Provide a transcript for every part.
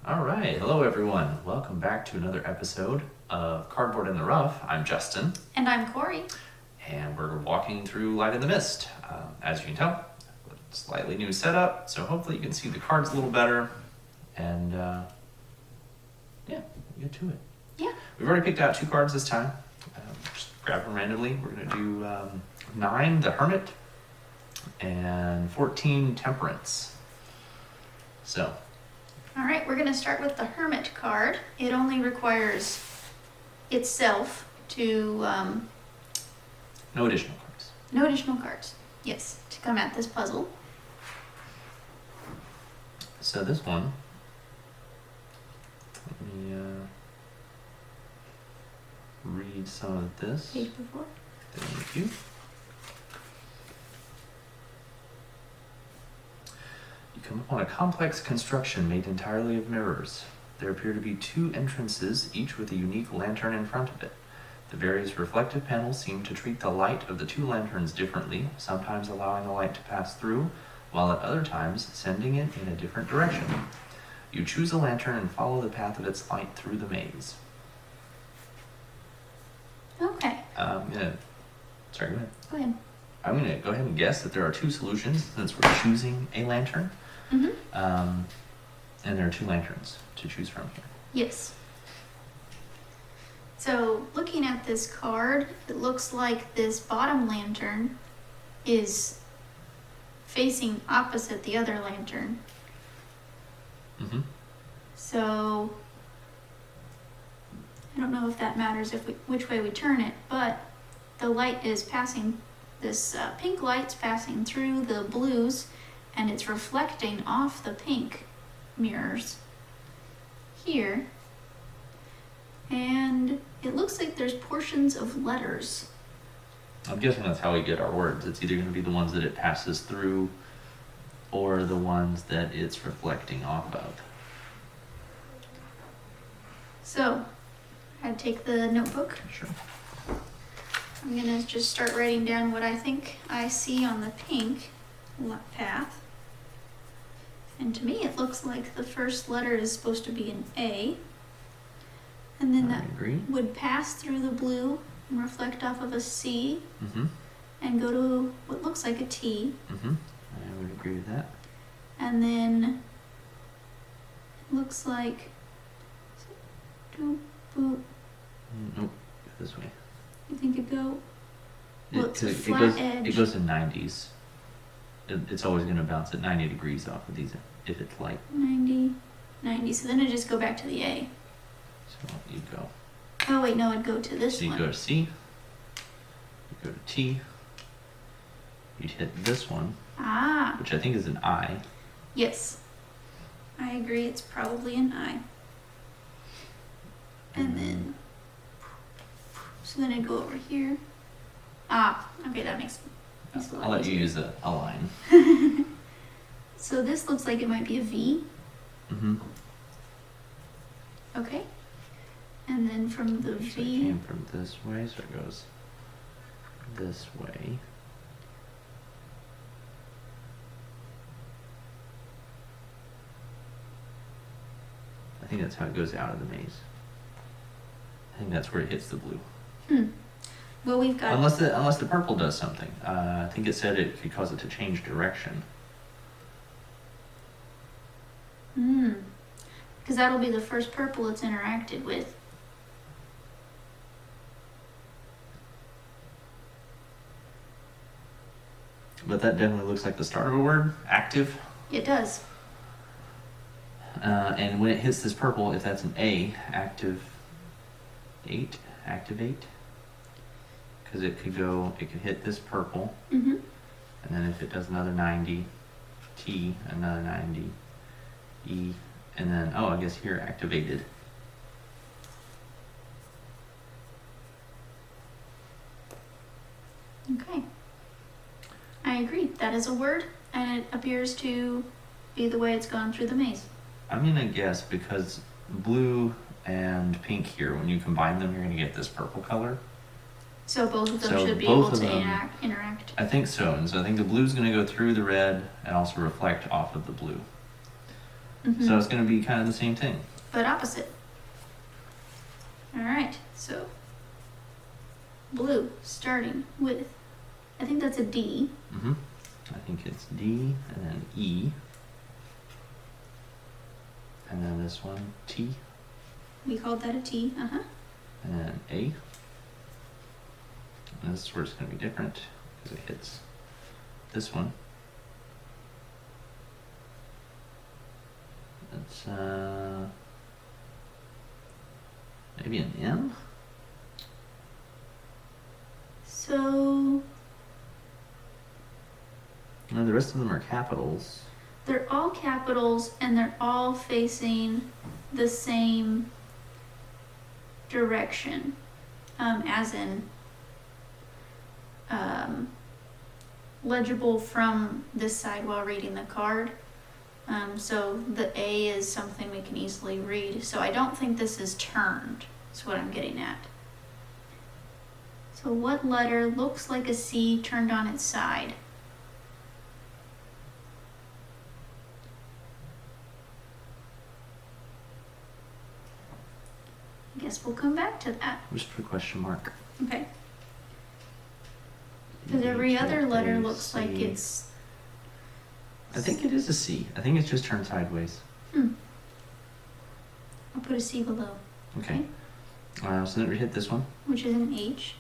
All right, hello everyone. Welcome back to another episode of Cardboard in the Rough. I'm Justin. And I'm Corey. And we're walking through Light in the Mist. As you can tell, slightly new setup, so hopefully you can see the cards a little better. And yeah, we'll get to it. Yeah. We've already picked out 2 cards this time. Just grab them randomly. We're going to do 9, the Hermit, and 14, Temperance. So. All right, we're going to start with the Hermit card. It only requires itself to... No additional cards. No additional cards, yes, to come at this puzzle. So this one, let me read some of this. Page before. Thank you. You come upon a complex construction made entirely of mirrors. There appear to be 2 entrances, each with a unique lantern in front of it. The various reflective panels seem to treat the light of the 2 lanterns differently, sometimes allowing the light to pass through, while at other times sending it in a different direction. You choose a lantern and follow the path of its light through the maze. Okay. Sorry, go ahead. Go ahead. I'm going to go ahead and guess that there are 2 solutions since we're choosing a lantern. Mm-hmm. And there are 2 lanterns to choose from here. Yes. So, looking at this card, it looks like this bottom lantern is facing opposite the other lantern. Mm-hmm. So, I don't know if that matters which way we turn it, but the light is passing, this pink light's passing through the blues, and it's reflecting off the pink mirrors here. And it looks like there's portions of letters. I'm guessing that's how we get our words. It's either going to be the ones that it passes through or the ones that it's reflecting off of. So, I'd take the notebook. Sure. I'm gonna just start writing down what I think I see on the pink path. And to me, it looks like the first letter is supposed to be an A. And then that would pass through the blue and reflect off of a C. Mm-hmm. And go to what looks like a T. Mm-hmm. I would agree with that. And then it looks like doop, boop. Nope, this way. You think it go? Well, it's a It flat edge. It goes in 90s. It's always going to bounce at 90 degrees off of these if it's light. 90. So then it just go back to the A. So you go. Oh wait, no, it'd go to this So you one. go to C. You go to T. You'd hit this one. Ah. Which I think is an I. Yes. I agree, it's probably an I. And then, so then I'd go over here. Ah, okay, that makes sense. I'll let you use a line. So this looks like it might be a V. Mm-hmm. Okay. And then from the So it V. came from this way, so it goes this way. I think that's how it goes out of the maze. I think that's where it hits the blue. Well, we've got. Unless the purple does something. I think it said it could cause it to change direction. Because that'll be the first purple it's interacted with. But that definitely looks like the start of a word. Active. It does. And when it hits this purple, if that's an A, activate. Because it could hit this purple. Mm-hmm. And then if it does another 90, T, another 90, E, and then, I guess here, activated. Okay. I agree. That is a word, and it appears to be the way it's gone through the maze. I'm going to guess because blue and pink here, when you combine them, you're going to get this purple color. So both of them So should be both able of to them- interact. I think so, and so I think the blue's going to go through the red and also reflect off of the blue. So it's going to be kind of the same thing. But opposite. Alright, so blue, starting with, I think that's a D. I think it's D, and then E. And then this one, T. We called that a T, And then A. And this is where it's going to be different, because it hits this one. It's maybe an M? So And the rest of them are capitals. they're all capitals and they're all facing the same direction, as in legible from this side while reading the card. So the A is something we can easily read. So I don't think this is turned, is what I'm getting at. So what letter looks like a C turned on its side? I guess we'll come back to that. Just put a question mark. Okay. Because every other letter looks like it's... I think it is a C. I think it's just turned sideways. I'll put a C below. Okay. So then it would hit this one. Which is an H.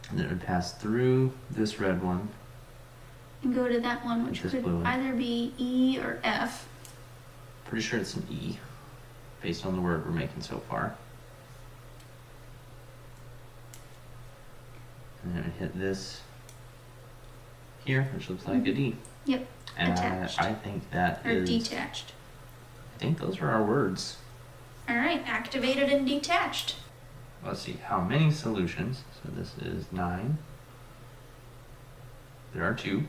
And then it would pass through this red one. And go to that one, which This could blue one. either be E or F. Pretty sure it's an E, based on the word we're making so far. And then it would hit this here, which looks like a D. Yep. And Attached. I think that Or is... detached. I think those are our words. Alright, activated and detached. Let's see, how many solutions? So this is 9. There are 2.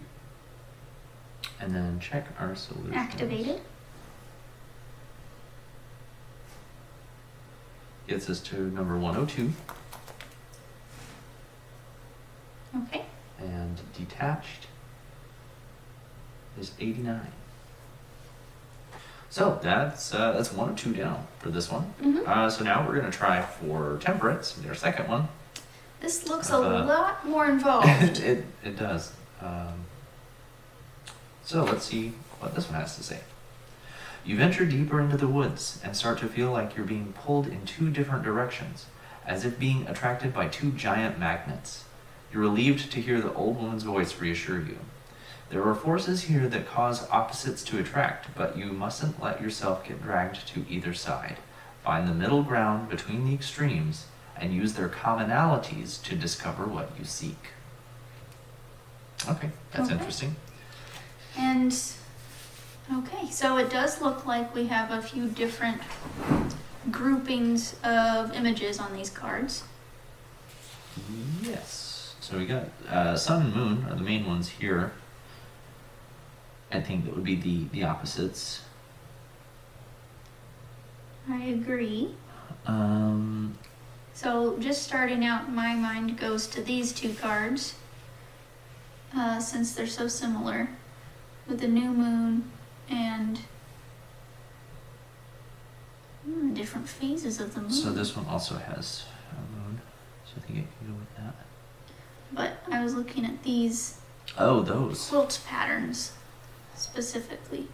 And then check our solutions. Activated. Gets us to number 102. Okay. And detached is 89. So that's 1 or 2 down for this one. So now we're going to try for Temperance, their second one. This looks a lot more involved. it does. So let's see what this one has to say. You venture deeper into the woods and start to feel like you're being pulled in 2 different directions, as if being attracted by 2 giant magnets. You're relieved to hear the old woman's voice reassure you. There are forces here that cause opposites to attract, but you mustn't let yourself get dragged to either side. Find the middle ground between the extremes and use their commonalities to discover what you seek. Okay, that's interesting. And, okay, so it does look like we have a few different groupings of images on these cards. Yes. So we got sun and moon are the main ones here. I think that would be the opposites. I agree. So just starting out, my mind goes to these 2 cards, since they're so similar, with the new moon and different phases of the moon. So this one also has a moon, so I think it can go with that. But I was looking at these Oh, those. quilt patterns specifically.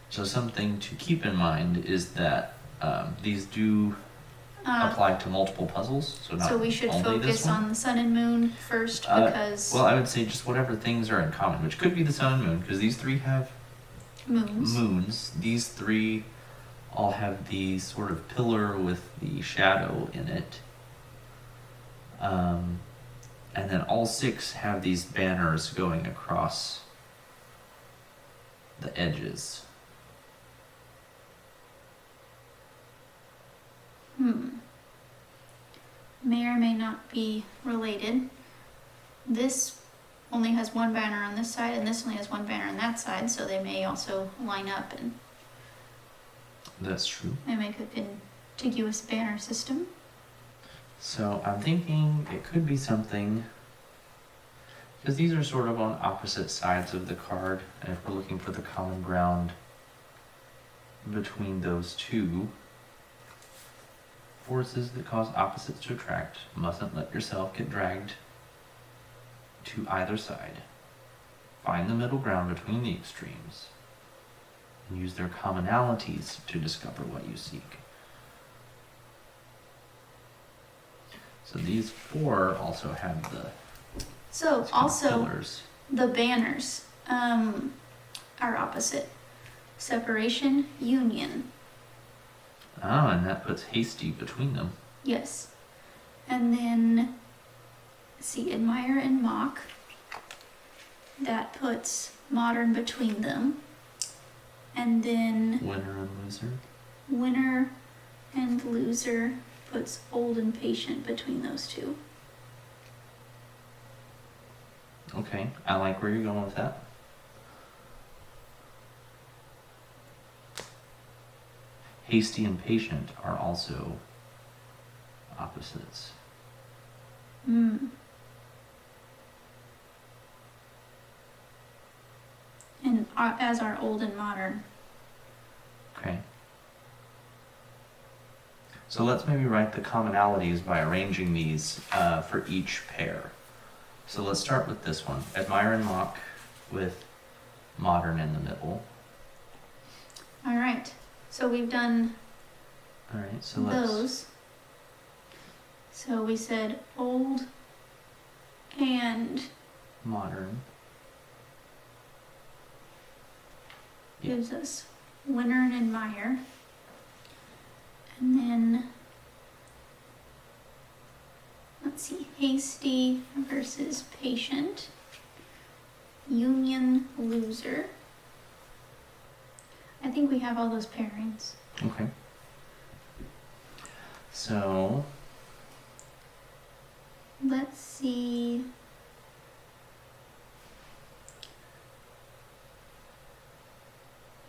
So something to keep in mind is that these do apply to multiple puzzles, so not So we should only this focus one. on the sun and moon first, because Well, I would say just whatever things are in common, which could be the sun and moon, because these 3 have moons. These 3 all have the sort of pillar with the shadow in it. And then all 6 have these banners going across the edges. May or may not be related. This only has 1 banner on this side, and this only has 1 banner on that side, so they may also line up and That's true. make a contiguous banner system. So I'm thinking it could be something, because these are sort of on opposite sides of the card, and if we're looking for the common ground, between those two forces that cause opposites to attract. Mustn't let yourself get dragged to either side. Find the middle ground between the extremes and use their commonalities to discover what you seek. So these four also have the pillars. The banners are opposite. Separation, union. Ah, and that puts hasty between them. Yes. And then, see, admire and mock. That puts modern between them. And then Winner and loser. Winner and loser puts old and patient between those two. Okay, I like where you're going with that. Hasty and patient are also opposites. And as are old and modern. Okay. So let's maybe write the commonalities by arranging these for each pair. So let's start with this one. Admire and mock with modern in the middle. All right. So we've done so those. So we said old and modern gives us winner and admire. And then, let's see, hasty versus patient. Union, loser. I think we have all those pairings. Okay. So let's see.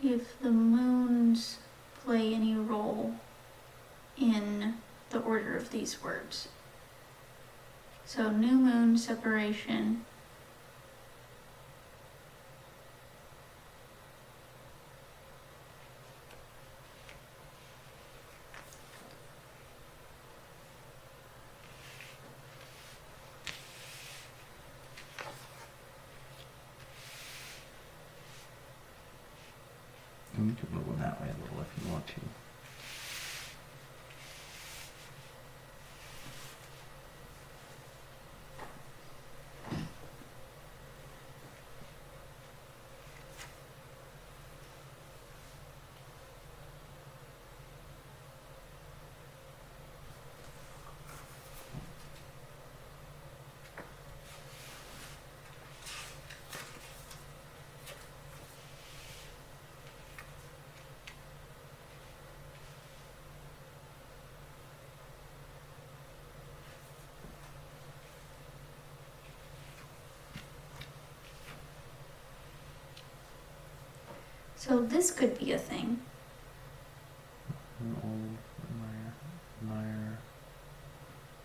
If the moons play any role in the order of these words. So new moon, separation. you can move them that way a little if you want to. So this could be a thing. Old, admire,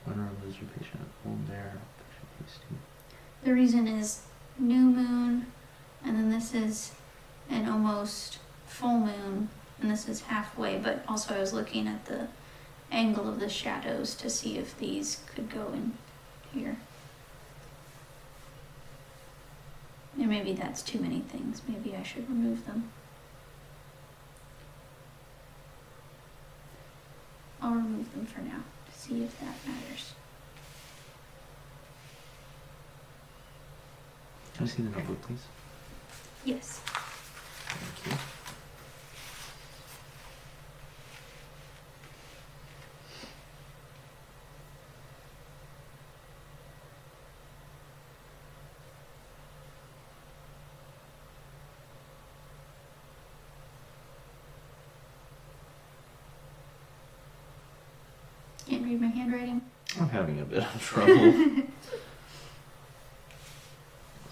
winner, loser, patient, old, there, patient, hasty. The reason is new moon, and then this is an almost full moon, and this is halfway, but also I was looking at the angle of the shadows to see if these could go in here. And maybe that's too many things. Maybe I should remove them. I'll remove them for now to see if that matters. Can I see the notebook, please? Yes. Thank you. Can't read my handwriting. I'm having a bit of trouble.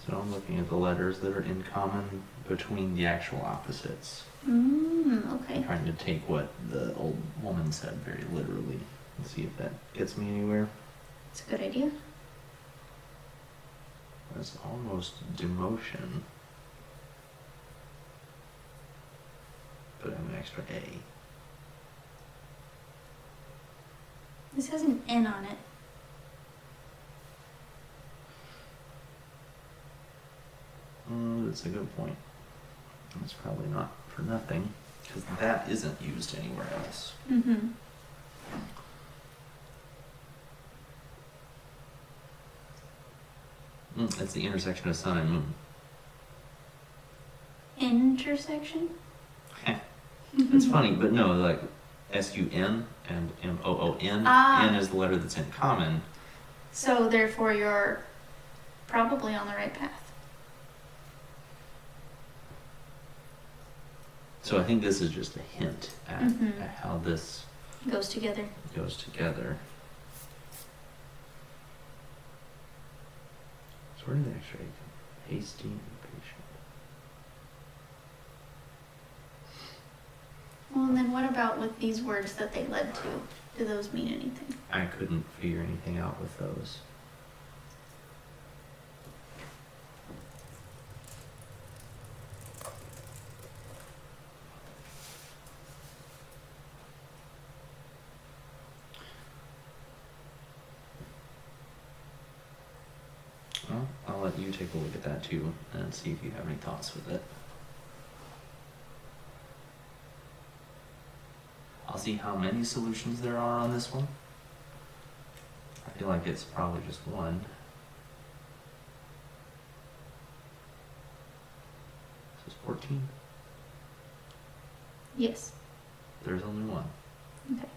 So I'm looking at the letters that are in common between the actual opposites. Okay. I'm trying to take what the old woman said very literally and see if that gets me anywhere. It's a good idea. That's almost demotion. But I'm extra A. This has an N on it. That's a good point. It's probably not for nothing, because that isn't used anywhere else. Mm-hmm. It's the intersection of sun and moon. Intersection? It's funny, but no, like S-U-N and M-O-O-N. Ah. N is the letter that's in common. So therefore you're probably on the right path. So I think this is just a hint at, Mhm. at how this Goes together. goes together. So where did the extra A come from? Hasty, impatient. Well, and then what about with these words that they led to? Do those mean anything? I couldn't figure anything out with those. Well, I'll let you take a look at that too and see if you have any thoughts with it. I'll see how many solutions there are on this one. I feel like it's probably just one. This is 14. Yes. There's only one. Okay.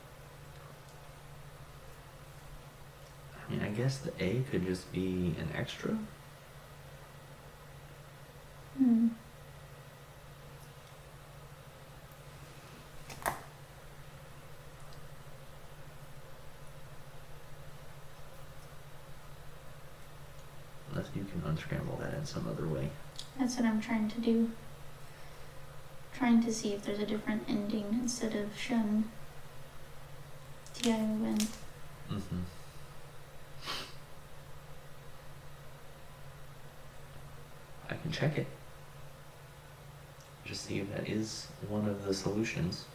I mean, I guess the A could just be an extra. Hmm. Unless you can unscramble that in some other way. That's what I'm trying to do. Trying to see if there's a different ending instead of shun. T-I-O-N. Mm-hmm. I can check it. Just see if that is one of the solutions.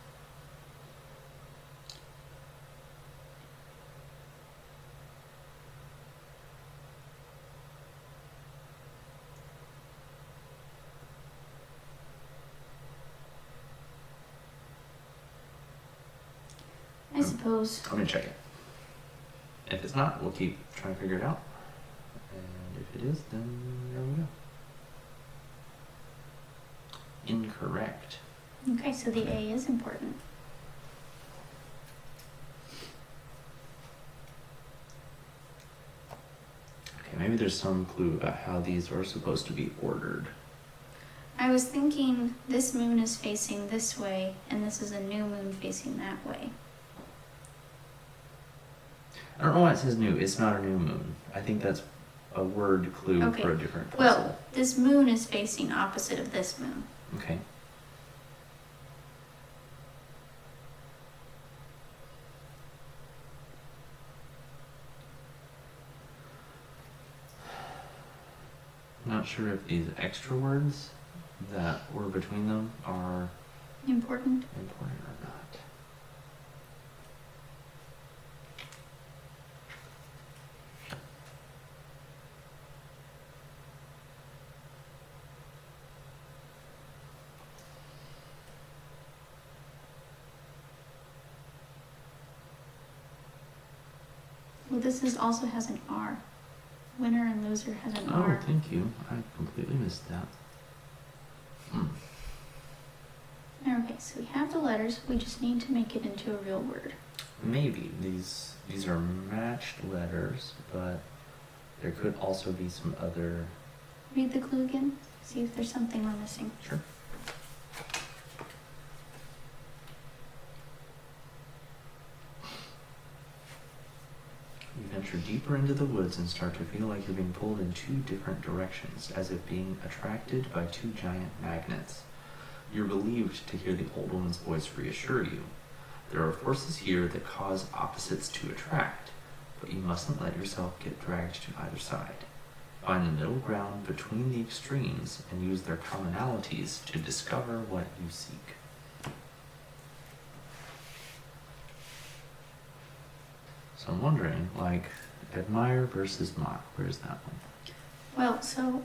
I suppose. I'm gonna check it. If it's not, we'll keep trying to figure it out. And if it is, then there we go. Incorrect. Okay, so the A is important. Okay, maybe there's some clue about how these are supposed to be ordered. I was thinking this moon is facing this way, and this is a new moon facing that way. I don't know why it says new. It's not a new moon. I think that's a word clue Okay. for a different puzzle. Well, this moon is facing opposite of this moon. Okay. I'm not sure if these extra words that were between them are Important. important or not. Well, this is also has an R. Winner and loser has an Oh, R. thank you. I completely missed that. Okay, so we have the letters. We just need to make it into a real word. Maybe these are matched letters, but there could also be some other. Read the clue again. See if there's something we're missing. Sure. You venture deeper into the woods and start to feel like you're being pulled in two different directions, as if being attracted by two giant magnets. You're relieved to hear the old woman's voice reassure you. There are forces here that cause opposites to attract, but you mustn't let yourself get dragged to either side. Find the middle ground between the extremes and use their commonalities to discover what you seek. So I'm wondering, like, admire versus mock. Where's that one? Well, so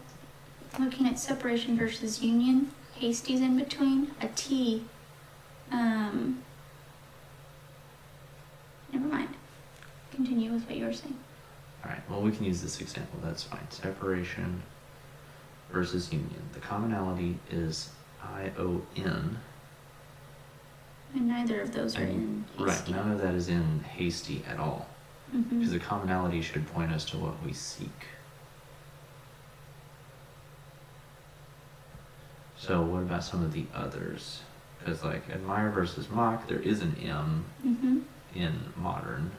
looking at separation versus union, hasty's in between. A T, never mind. Continue with what you were saying. All right, well, we can use this example. That's fine. Separation versus union. The commonality is ION. And neither of those are in Right, hasty. none of that is in hasty at all. Mm-hmm. Because the commonality should point us to what we seek. So what about some of the others? Because like admire versus mock, there is an M Mm-hmm. in modern.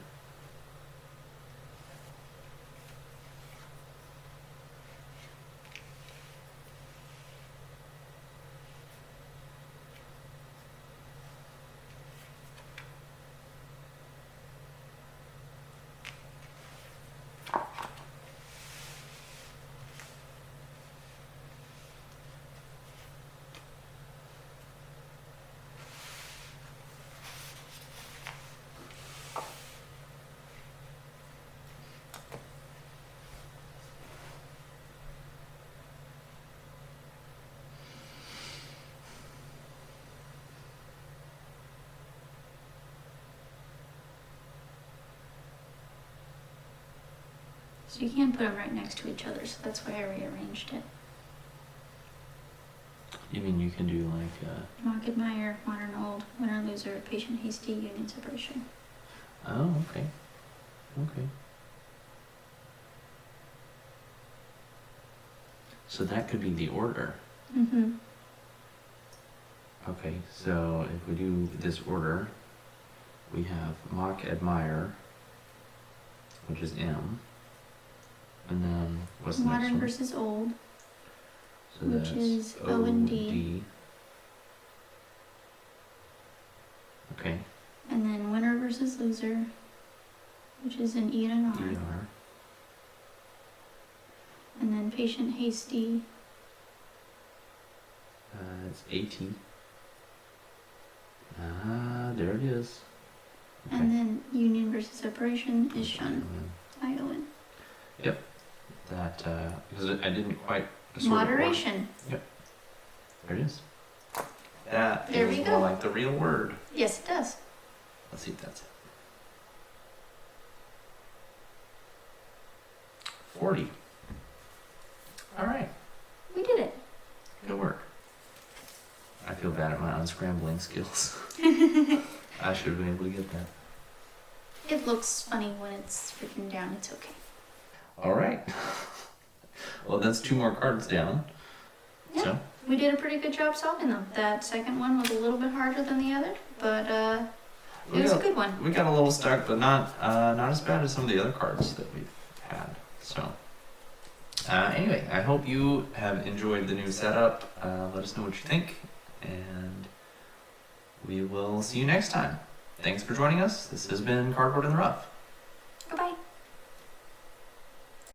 So you can put them right next to each other, so that's why I rearranged it. You mean you can do like Mock, admire, modern, old, winner, loser, patient, hasty, union, separation. oh, okay. Okay. So that could be the order. Mm-hmm. Okay, so if we do this order, we have mock, admire, which is M. And then what's the next Modern one? versus old, So which that's is O and D. D. Okay, And then winner versus loser, which is an E and an R. DR. And then patient, hasty, It's AT. Ah, there it is. Okay. and then union versus separation is shun. ION. That, because I didn't quite sort of Moderation. There it is. That There feels we more go. like the real word. Yes, it does. Let's see if that's it. 40. All right. We did it. Good work. I feel bad at my unscrambling skills. I should have been able to get that. It looks funny when it's written down. It's okay. All right. Well, that's 2 more cards down. Yeah. So, We did a pretty good job solving them. That second one was a little bit harder than the other, but it was a good one. we got a little stuck, but not as bad as some of the other cards that we've had. So, anyway, I hope you have enjoyed the new setup. Let us know what you think, and we will see you next time. Thanks for joining us. This has been Cardboard in the Rough.